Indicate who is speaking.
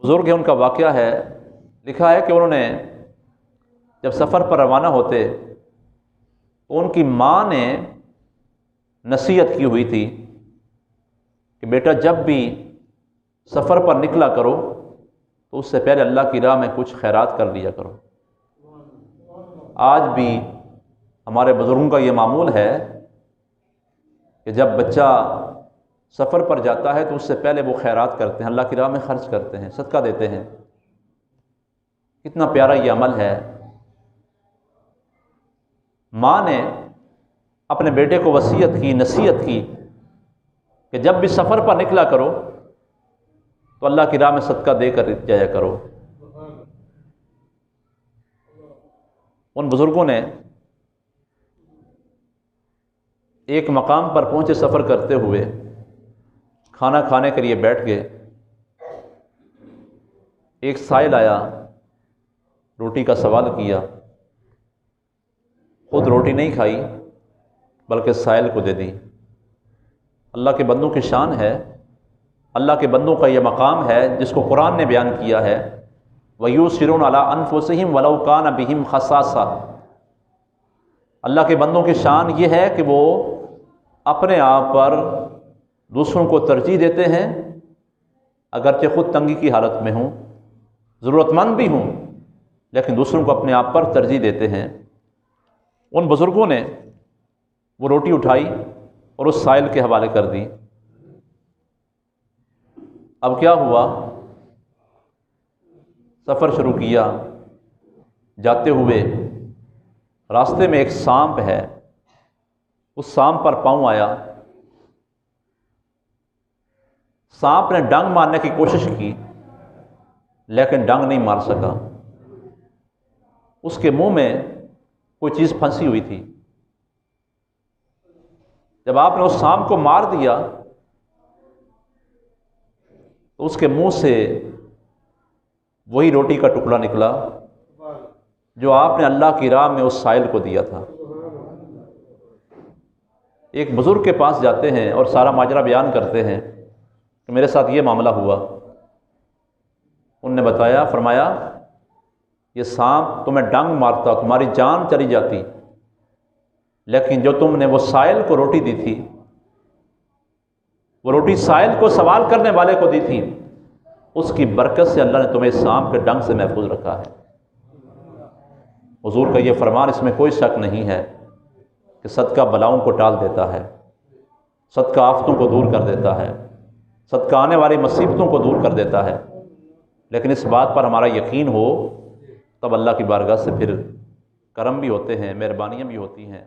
Speaker 1: بزرگ ہیں، ان کا واقعہ ہے، لکھا ہے کہ انہوں نے جب سفر پر روانہ ہوتے تو ان کی ماں نے نصیحت کی ہوئی تھی کہ بیٹا جب بھی سفر پر نکلا کرو تو اس سے پہلے اللہ کی راہ میں کچھ خیرات کر لیا کرو۔ آج بھی ہمارے بزرگوں کا یہ معمول ہے کہ جب بچہ سفر پر جاتا ہے تو اس سے پہلے وہ خیرات کرتے ہیں، اللہ کی راہ میں خرچ کرتے ہیں، صدقہ دیتے ہیں۔ کتنا پیارا یہ عمل ہے۔ ماں نے اپنے بیٹے کو وصیت کی، نصیحت کی کہ جب بھی سفر پر نکلا کرو تو اللہ کی راہ میں صدقہ دے کر جایا کرو۔ ان بزرگوں نے ایک مقام پر پہنچے سفر کرتے ہوئے، کھانا کھانے کے لیے بیٹھ گئے۔ ایک سائل آیا، روٹی کا سوال کیا، خود روٹی نہیں کھائی بلکہ سائل کو دے دی۔ اللہ کے بندوں کی شان ہے، اللہ کے بندوں کا یہ مقام ہے جس کو قرآن نے بیان کیا ہے، وَيُؤْثِرُونَ عَلَىٰ أَنفُسِهِمْ وَلَوْ كَانَ بِهِمْ خَصَاصَةٌ۔ اللہ کے بندوں کی شان یہ ہے کہ وہ اپنے آپ پر دوسروں کو ترجیح دیتے ہیں، اگرچہ خود تنگی کی حالت میں ہوں، ضرورت مند بھی ہوں، لیکن دوسروں کو اپنے آپ پر ترجیح دیتے ہیں۔ ان بزرگوں نے وہ روٹی اٹھائی اور اس سائل کے حوالے کر دی۔ اب کیا ہوا؟ سفر شروع کیا، جاتے ہوئے راستے میں ایک سانپ ہے، اس سانپ پر پاؤں آیا۔ سانپ نے ڈنگ مارنے کی کوشش کی لیکن ڈنگ نہیں مار سکا۔ اس کے منہ میں کوئی چیز پھنسی ہوئی تھی۔ جب آپ نے اس سانپ کو مار دیا تو اس کے منہ سے وہی روٹی کا ٹکڑا نکلا جو آپ نے اللہ کی راہ میں اس سائل کو دیا تھا۔ ایک بزرگ کے پاس جاتے ہیں اور سارا ماجرا بیان کرتے ہیں کہ میرے ساتھ یہ معاملہ ہوا۔ ان نے بتایا، فرمایا یہ سانپ تمہیں ڈنگ مارتا، تمہاری جان چلی جاتی، لیکن جو تم نے وہ سائل کو روٹی دی تھی، وہ روٹی سائل کو سوال کرنے والے کو دی تھی، اس کی برکت سے اللہ نے تمہیں سانپ کے ڈنگ سے محفوظ رکھا ہے۔ حضور کا یہ فرمان، اس میں کوئی شک نہیں ہے کہ صدقہ بلاؤں کو ٹال دیتا ہے، صدقہ آفتوں کو دور کر دیتا ہے، صدقہ آنے والی مصیبتوں کو دور کر دیتا ہے۔ لیکن اس بات پر ہمارا یقین ہو، تب اللہ کی بارگاہ سے پھر کرم بھی ہوتے ہیں، مہربانیاں بھی ہوتی ہیں۔